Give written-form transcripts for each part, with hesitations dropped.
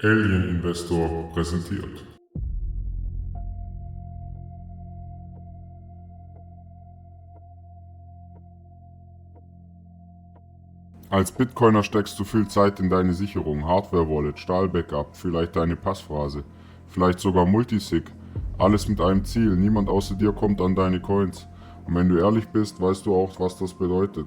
Alien Investor präsentiert. Als Bitcoiner steckst du viel Zeit in deine Sicherung, Hardware-Wallet, Stahl-Backup, vielleicht deine Passphrase, vielleicht sogar Multisig. Alles mit einem Ziel, niemand außer dir kommt an deine Coins. Und wenn du ehrlich bist, weißt du auch, was das bedeutet.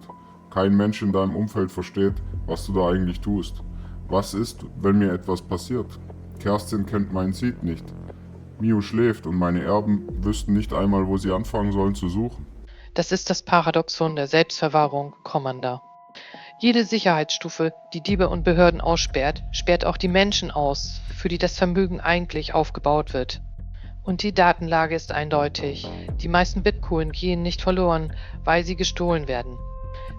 Kein Mensch in deinem Umfeld versteht, was du da eigentlich tust. Was ist, wenn mir etwas passiert? Kerstin kennt meinen Seed nicht. Mio schläft und meine Erben wüssten nicht einmal, wo sie anfangen sollen zu suchen. Das ist das Paradoxon der Selbstverwahrung, Commander. Jede Sicherheitsstufe, die Diebe und Behörden aussperrt, sperrt auch die Menschen aus, für die das Vermögen eigentlich aufgebaut wird. Und die Datenlage ist eindeutig. Die meisten Bitcoin gehen nicht verloren, weil sie gestohlen werden.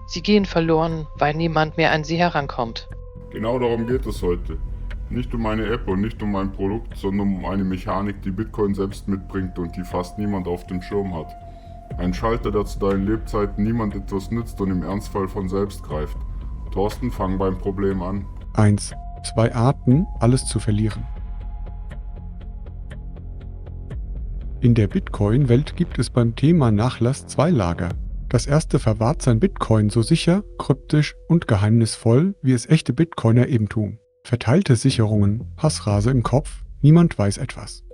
Sie gehen verloren, weil niemand mehr an sie herankommt. Genau darum geht es heute. Nicht um eine App und nicht um ein Produkt, sondern um eine Mechanik, die Bitcoin selbst mitbringt und die fast niemand auf dem Schirm hat. Ein Schalter, der zu deinen Lebzeiten niemand etwas nützt und im Ernstfall von selbst greift. Thorsten, fang beim Problem an. 1. 2 Arten, alles zu verlieren. In der Bitcoin-Welt gibt es beim Thema Nachlass 2 Lager. Das erste verwahrt sein Bitcoin so sicher, kryptisch und geheimnisvoll, wie es echte Bitcoiner eben tun. Verteilte Sicherungen, Passphrase im Kopf, niemand weiß etwas.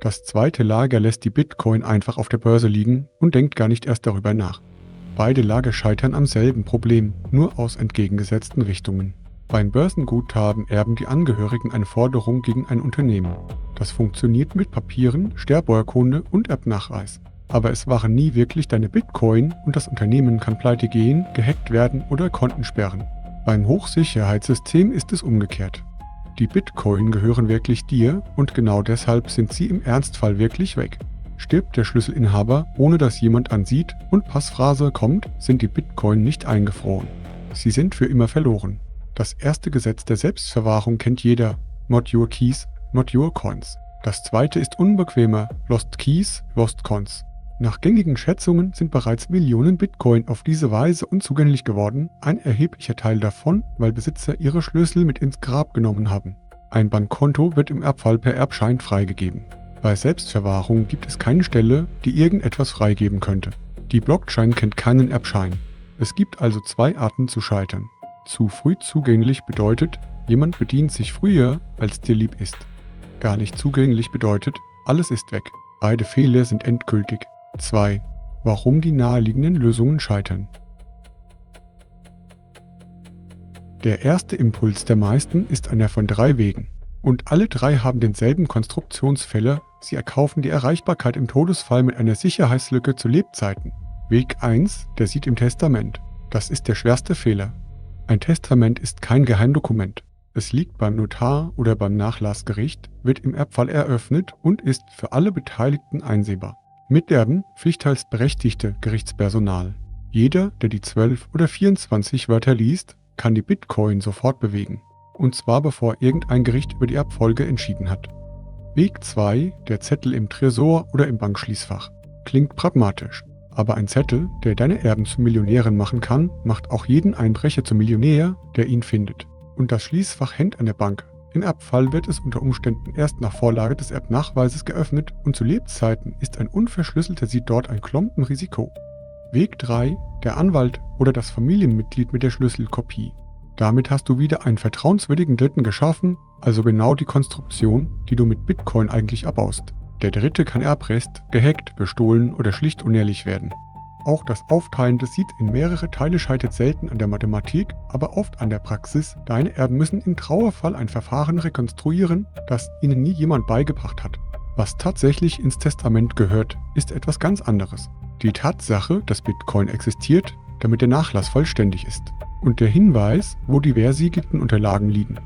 Das zweite Lager lässt die Bitcoin einfach auf der Börse liegen und denkt gar nicht erst darüber nach. Beide Lager scheitern am selben Problem, nur aus entgegengesetzten Richtungen. Beim Börsenguthaben erben die Angehörigen eine Forderung gegen ein Unternehmen. Das funktioniert mit Papieren, Sterbeurkunde und Erbnachweis. Aber es waren nie wirklich deine Bitcoin und das Unternehmen kann pleite gehen, gehackt werden oder Konten sperren. Beim Hochsicherheitssystem ist es umgekehrt. Die Bitcoin gehören wirklich dir und genau deshalb sind sie im Ernstfall wirklich weg. Stirbt der Schlüsselinhaber, ohne dass jemand ansieht und Passphrase kommt, sind die Bitcoin nicht eingefroren. Sie sind für immer verloren. Das erste Gesetz der Selbstverwahrung kennt jeder. Not your keys, not your coins. Das zweite ist unbequemer. Lost keys, lost coins. Nach gängigen Schätzungen sind bereits Millionen Bitcoin auf diese Weise unzugänglich geworden, ein erheblicher Teil davon, weil Besitzer ihre Schlüssel mit ins Grab genommen haben. Ein Bankkonto wird im Erbfall per Erbschein freigegeben. Bei Selbstverwahrung gibt es keine Stelle, die irgendetwas freigeben könnte. Die Blockchain kennt keinen Erbschein. Es gibt also 2 Arten zu scheitern. Zu früh zugänglich bedeutet, jemand bedient sich früher, als dir lieb ist. Gar nicht zugänglich bedeutet, alles ist weg. Beide Fehler sind endgültig. 2. Warum die naheliegenden Lösungen scheitern. Der erste Impuls der meisten ist einer von 3 Wegen. Und alle 3 haben denselben Konstruktionsfehler, sie erkaufen die Erreichbarkeit im Todesfall mit einer Sicherheitslücke zu Lebzeiten. Weg 1, der sieht im Testament. Das ist der schwerste Fehler. Ein Testament ist kein Geheimdokument. Es liegt beim Notar oder beim Nachlassgericht, wird im Erbfall eröffnet und ist für alle Beteiligten einsehbar. Miterben pflichtteilsberechtigte Gerichtspersonal. Jeder, der die 12 oder 24 Wörter liest, kann die Bitcoin sofort bewegen. Und zwar bevor irgendein Gericht über die Erbfolge entschieden hat. Weg 2, der Zettel im Tresor oder im Bankschließfach. Klingt pragmatisch. Aber ein Zettel, der deine Erben zu Millionären machen kann, macht auch jeden Einbrecher zum Millionär, der ihn findet. Und das Schließfach hängt an der Bank. Im Erbfall wird es unter Umständen erst nach Vorlage des Erbnachweises geöffnet und zu Lebzeiten ist ein unverschlüsselter Seed dort ein Klumpenrisiko. Weg 3, der Anwalt oder das Familienmitglied mit der Schlüsselkopie. Damit hast du wieder einen vertrauenswürdigen Dritten geschaffen, also genau die Konstruktion, die du mit Bitcoin eigentlich abbaust. Der Dritte kann erpresst, gehackt, bestohlen oder schlicht unehrlich werden. Auch das Aufteilen des Seeds in mehrere Teile scheitert selten an der Mathematik, aber oft an der Praxis. Deine Erben müssen im Trauerfall ein Verfahren rekonstruieren, das ihnen nie jemand beigebracht hat. Was tatsächlich ins Testament gehört, ist etwas ganz anderes. Die Tatsache, dass Bitcoin existiert, damit der Nachlass vollständig ist. Und der Hinweis, wo die versiegelten Unterlagen liegen.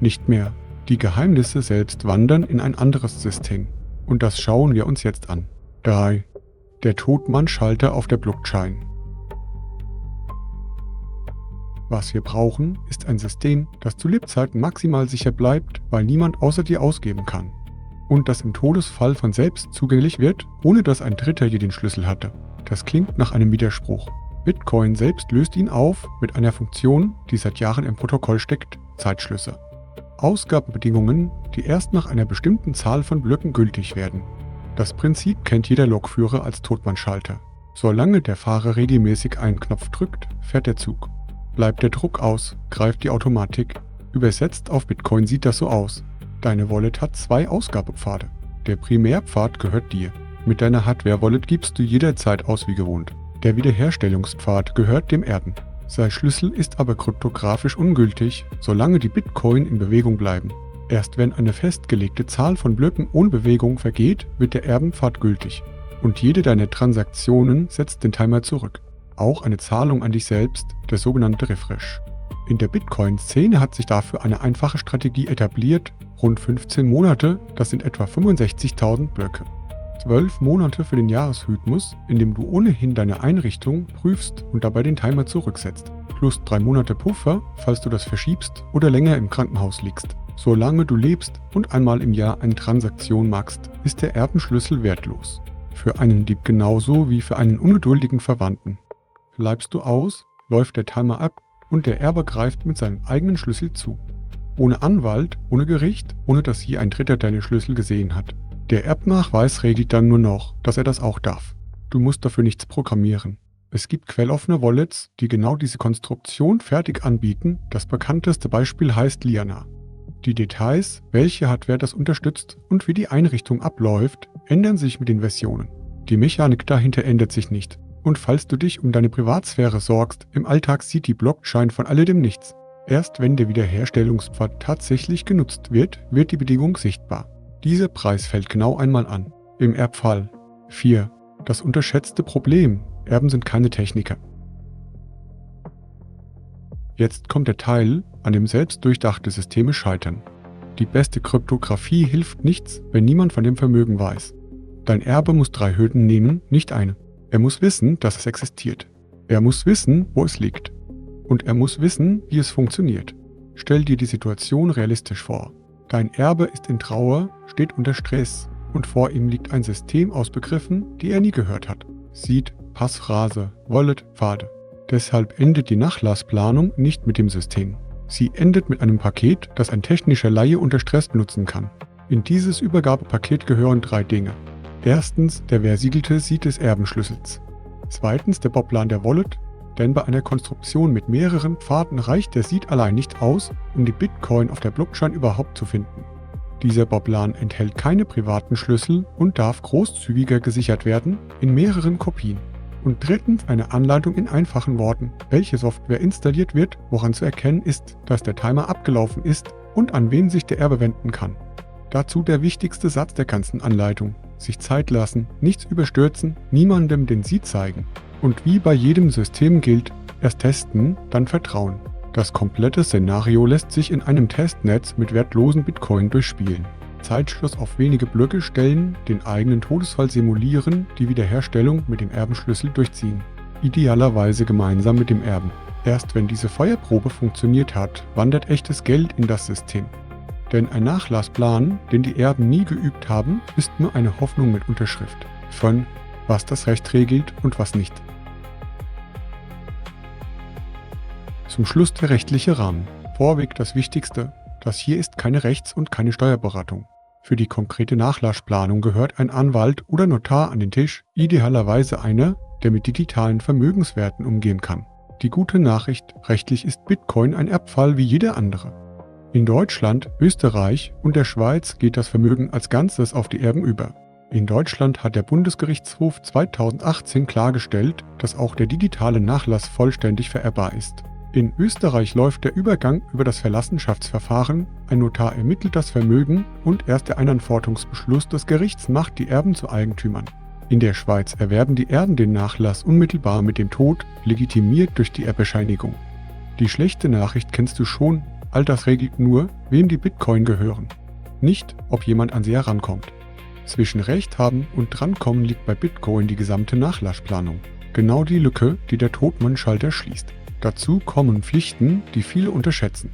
Nicht mehr. Die Geheimnisse selbst wandern in ein anderes System. Und das schauen wir uns jetzt an. 3. Der Todmann-Schalter auf der Blockchain. Was wir brauchen, ist ein System, das zu Lebzeiten maximal sicher bleibt, weil niemand außer dir ausgeben kann. Und das im Todesfall von selbst zugänglich wird, ohne dass ein Dritter je den Schlüssel hatte. Das klingt nach einem Widerspruch. Bitcoin selbst löst ihn auf mit einer Funktion, die seit Jahren im Protokoll steckt, Zeitschlüsse. Ausgabebedingungen, die erst nach einer bestimmten Zahl von Blöcken gültig werden. Das Prinzip kennt jeder Lokführer als Totmannschalter. Solange der Fahrer regelmäßig einen Knopf drückt, fährt der Zug. Bleibt der Druck aus, greift die Automatik. Übersetzt auf Bitcoin sieht das so aus. Deine Wallet hat 2 Ausgabepfade. Der Primärpfad gehört dir. Mit deiner Hardware-Wallet gibst du jederzeit aus wie gewohnt. Der Wiederherstellungspfad gehört dem Erben. Sein Schlüssel ist aber kryptografisch ungültig, solange die Bitcoin in Bewegung bleiben. Erst wenn eine festgelegte Zahl von Blöcken ohne Bewegung vergeht, wird der Erbenpfad gültig. Und jede deiner Transaktionen setzt den Timer zurück. Auch eine Zahlung an dich selbst, der sogenannte Refresh. In der Bitcoin-Szene hat sich dafür eine einfache Strategie etabliert. Rund 15 Monate, das sind etwa 65.000 Blöcke. 12 Monate für den Jahresrhythmus, in dem du ohnehin deine Einrichtung prüfst und dabei den Timer zurücksetzt. Plus 3 Monate Puffer, falls du das verschiebst oder länger im Krankenhaus liegst. Solange du lebst und einmal im Jahr eine Transaktion machst, ist der Erbenschlüssel wertlos. Für einen Dieb genauso wie für einen ungeduldigen Verwandten. Bleibst du aus, läuft der Timer ab und der Erbe greift mit seinem eigenen Schlüssel zu. Ohne Anwalt, ohne Gericht, ohne dass je ein Dritter deine Schlüssel gesehen hat. Der Erbnachweis regelt dann nur noch, dass er das auch darf. Du musst dafür nichts programmieren. Es gibt quelloffene Wallets, die genau diese Konstruktion fertig anbieten. Das bekannteste Beispiel heißt Liana. Die Details, welche Hardware das unterstützt und wie die Einrichtung abläuft, ändern sich mit den Versionen. Die Mechanik dahinter ändert sich nicht. Und falls du dich um deine Privatsphäre sorgst, im Alltag sieht die Blockchain von alledem nichts. Erst wenn der Wiederherstellungspfad tatsächlich genutzt wird, wird die Bedingung sichtbar. Dieser Preis fällt genau einmal an. Im Erbfall. 4. Das unterschätzte Problem. Erben sind keine Techniker. Jetzt kommt der Teil, an dem selbst durchdachte Systeme scheitern. Die beste Kryptographie hilft nichts, wenn niemand von dem Vermögen weiß. Dein Erbe muss 3 Hürden nehmen, nicht eine. Er muss wissen, dass es existiert. Er muss wissen, wo es liegt. Und er muss wissen, wie es funktioniert. Stell dir die Situation realistisch vor. Dein Erbe ist in Trauer, steht unter Stress und vor ihm liegt ein System aus Begriffen, die er nie gehört hat. Seed, Passphrase, Wallet, Pfade. Deshalb endet die Nachlassplanung nicht mit dem System. Sie endet mit einem Paket, das ein technischer Laie unter Stress benutzen kann. In dieses Übergabepaket gehören 3 Dinge. Erstens der versiegelte Seed des Erbenschlüssels. Zweitens der Bauplan der Wallet, denn bei einer Konstruktion mit mehreren Pfaden reicht der Seed allein nicht aus, um die Bitcoin auf der Blockchain überhaupt zu finden. Dieser Bauplan enthält keine privaten Schlüssel und darf großzügiger gesichert werden, in mehreren Kopien. Und drittens eine Anleitung in einfachen Worten, welche Software installiert wird, woran zu erkennen ist, dass der Timer abgelaufen ist und an wen sich der Erbe wenden kann. Dazu der wichtigste Satz der ganzen Anleitung. Sich Zeit lassen, nichts überstürzen, niemandem den Seed zeigen. Und wie bei jedem System gilt, erst testen, dann vertrauen. Das komplette Szenario lässt sich in einem Testnetz mit wertlosen Bitcoin durchspielen. Zeitschluss auf wenige Blöcke stellen, den eigenen Todesfall simulieren, die Wiederherstellung mit dem Erbenschlüssel durchziehen. Idealerweise gemeinsam mit dem Erben. Erst wenn diese Feuerprobe funktioniert hat, wandert echtes Geld in das System. Denn ein Nachlassplan, den die Erben nie geübt haben, ist nur eine Hoffnung mit Unterschrift. Von was das Recht regelt und was nicht. Zum Schluss der rechtliche Rahmen. Vorweg das Wichtigste. Das hier ist keine Rechts- und keine Steuerberatung. Für die konkrete Nachlassplanung gehört ein Anwalt oder Notar an den Tisch, idealerweise einer, der mit digitalen Vermögenswerten umgehen kann. Die gute Nachricht, rechtlich ist Bitcoin ein Erbfall wie jeder andere. In Deutschland, Österreich und der Schweiz geht das Vermögen als Ganzes auf die Erben über. In Deutschland hat der Bundesgerichtshof 2018 klargestellt, dass auch der digitale Nachlass vollständig vererbbar ist. In Österreich läuft der Übergang über das Verlassenschaftsverfahren, ein Notar ermittelt das Vermögen und erst der Einanforderungsbeschluss des Gerichts macht die Erben zu Eigentümern. In der Schweiz erwerben die Erben den Nachlass unmittelbar mit dem Tod, legitimiert durch die Erbbescheinigung. Die schlechte Nachricht kennst du schon, all das regelt nur, wem die Bitcoin gehören. Nicht, ob jemand an sie herankommt. Zwischen Recht haben und Drankommen liegt bei Bitcoin die gesamte Nachlassplanung. Genau die Lücke, die der Totmannschalter schließt. Dazu kommen Pflichten, die viele unterschätzen.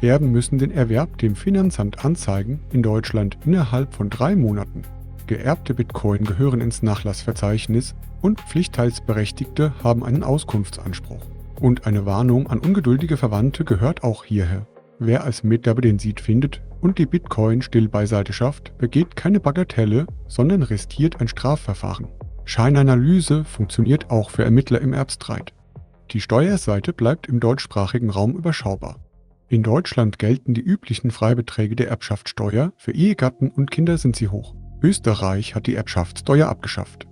Erben müssen den Erwerb dem Finanzamt anzeigen, in Deutschland innerhalb von 3 Monaten. Geerbte Bitcoin gehören ins Nachlassverzeichnis und Pflichtteilsberechtigte haben einen Auskunftsanspruch. Und eine Warnung an ungeduldige Verwandte gehört auch hierher. Wer als Mittlerweile den Seed findet und die Bitcoin still beiseite schafft, begeht keine Bagatelle, sondern riskiert ein Strafverfahren. Scheinanalyse funktioniert auch für Ermittler im Erbstreit. Die Steuerseite bleibt im deutschsprachigen Raum überschaubar. In Deutschland gelten die üblichen Freibeträge der Erbschaftssteuer, für Ehegatten und Kinder sind sie hoch. Österreich hat die Erbschaftssteuer abgeschafft.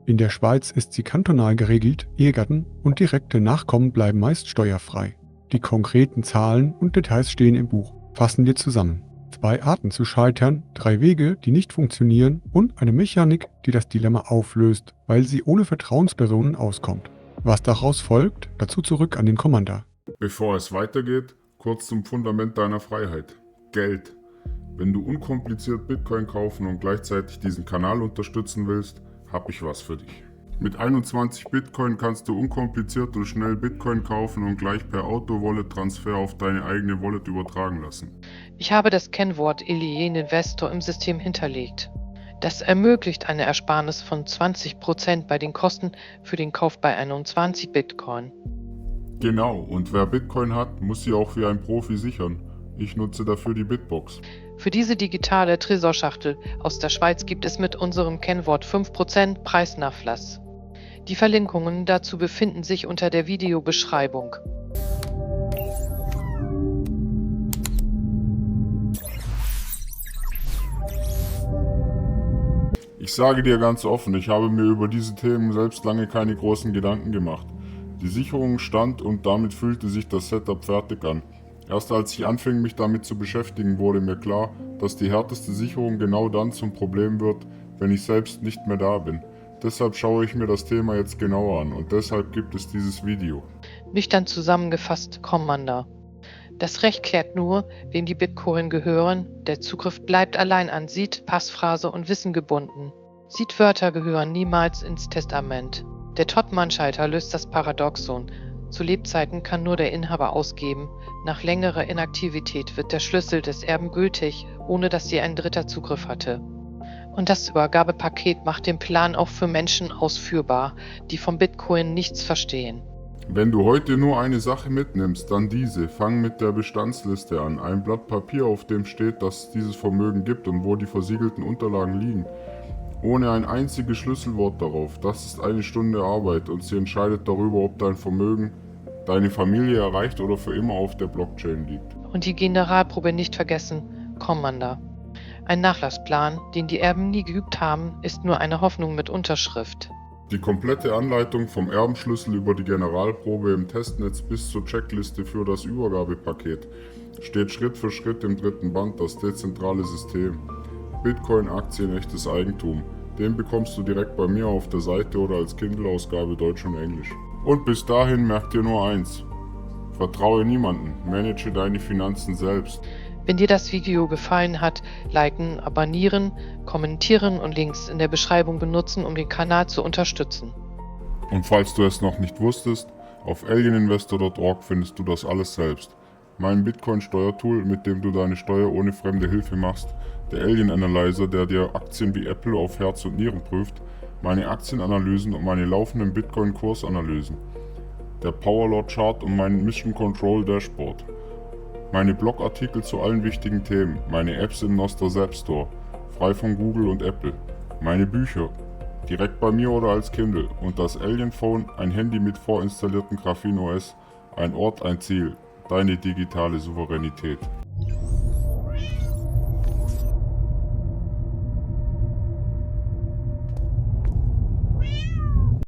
In der Schweiz ist sie kantonal geregelt, Ehegatten und direkte Nachkommen bleiben meist steuerfrei. Die konkreten Zahlen und Details stehen im Buch. Fassen wir zusammen. 2 Arten zu scheitern, 3 Wege, die nicht funktionieren und eine Mechanik, die das Dilemma auflöst, weil sie ohne Vertrauenspersonen auskommt. Was daraus folgt, dazu zurück an den Commander. Bevor es weitergeht, kurz zum Fundament deiner Freiheit. Geld. Wenn du unkompliziert Bitcoin kaufen und gleichzeitig diesen Kanal unterstützen willst, habe ich was für dich. Mit 21 Bitcoin kannst du unkompliziert und schnell Bitcoin kaufen und gleich per Auto-Wallet-Transfer auf deine eigene Wallet übertragen lassen. Ich habe das Kennwort Alien Investor im System hinterlegt. Das ermöglicht eine Ersparnis von 20% bei den Kosten für den Kauf bei 21 Bitcoin. Genau, und wer Bitcoin hat, muss sie auch wie ein Profi sichern. Ich nutze dafür die Bitbox. Für diese digitale Tresorschachtel aus der Schweiz gibt es mit unserem Kennwort 5% Preisnachlass. Die Verlinkungen dazu befinden sich unter der Videobeschreibung. Ich sage dir ganz offen, ich habe mir über diese Themen selbst lange keine großen Gedanken gemacht. Die Sicherung stand und damit fühlte sich das Setup fertig an. Erst als ich anfing, mich damit zu beschäftigen, wurde mir klar, dass die härteste Sicherung genau dann zum Problem wird, wenn ich selbst nicht mehr da bin. Deshalb schaue ich mir das Thema jetzt genauer an und deshalb gibt es dieses Video. Nüchtern zusammengefasst, Commander. Das Recht klärt nur, wem die Bitcoin gehören. Der Zugriff bleibt allein an Seed, Passphrase und Wissen gebunden. Seed-Wörter gehören niemals ins Testament. Der Todman-Schalter löst das Paradoxon. Zu Lebzeiten kann nur der Inhaber ausgeben. Nach längerer Inaktivität wird der Schlüssel des Erben gültig, ohne dass je ein Dritter Zugriff hatte. Und das Übergabepaket macht den Plan auch für Menschen ausführbar, die vom Bitcoin nichts verstehen. Wenn du heute nur eine Sache mitnimmst, dann diese. Fang mit der Bestandsliste an. Ein Blatt Papier, auf dem steht, dass es dieses Vermögen gibt und wo die versiegelten Unterlagen liegen. Ohne ein einziges Schlüsselwort darauf. Das ist eine Stunde Arbeit und sie entscheidet darüber, ob dein Vermögen deine Familie erreicht oder für immer auf der Blockchain liegt. Und die Generalprobe nicht vergessen, Commander. Ein Nachlassplan, den die Erben nie geübt haben, ist nur eine Hoffnung mit Unterschrift. Die komplette Anleitung vom Erbenschlüssel über die Generalprobe im Testnetz bis zur Checkliste für das Übergabepaket steht Schritt für Schritt im 3. Band, das dezentrale System. Bitcoin, Aktien, echtes Eigentum. Den bekommst du direkt bei mir auf der Seite oder als Kindle-Ausgabe Deutsch und Englisch. Und bis dahin merk dir nur eins: Vertraue niemanden, manage deine Finanzen selbst. Wenn dir das Video gefallen hat, liken, abonnieren, kommentieren und Links in der Beschreibung benutzen, um den Kanal zu unterstützen. Und falls du es noch nicht wusstest, auf alieninvestor.org findest du das alles selbst. Mein Bitcoin-Steuertool, mit dem du deine Steuer ohne fremde Hilfe machst, der Alien Analyzer, der dir Aktien wie Apple auf Herz und Nieren prüft, meine Aktienanalysen und meine laufenden Bitcoin-Kursanalysen, der Powerlord Chart und mein Mission Control Dashboard, meine Blogartikel zu allen wichtigen Themen, meine Apps im Nostr App Store, frei von Google und Apple, meine Bücher, direkt bei mir oder als Kindle und das Alien Phone, ein Handy mit vorinstallierten Graphene OS, ein Ort, ein Ziel, deine digitale Souveränität.